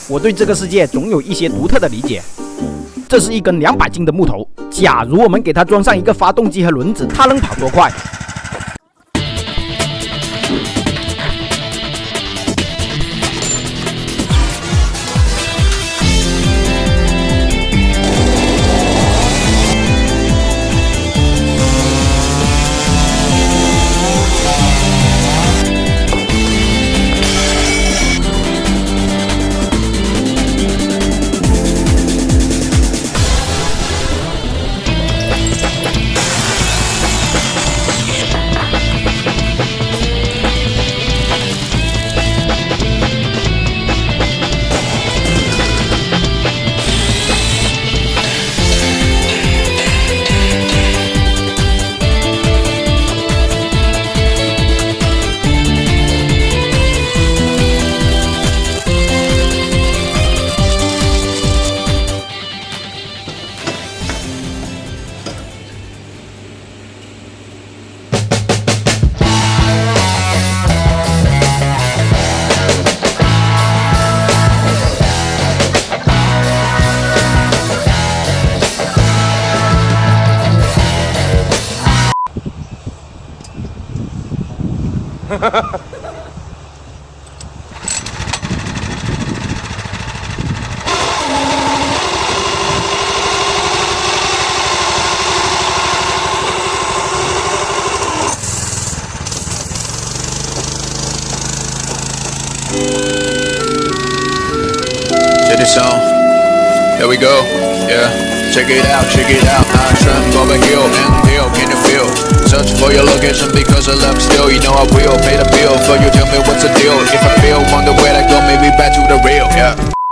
我对这个世界总有一些独特的理解。这是一根200斤的木头，假如我们给它装上一个发动机和轮子，它能跑多快？To the song, here we go, yeah. Check it out, I trend over hill and hill, can you feel? Search for your location because I love still. You know I will pay the bill for you, tell me what's the deal. If I feel on the way I go, maybe back to the real, yeah.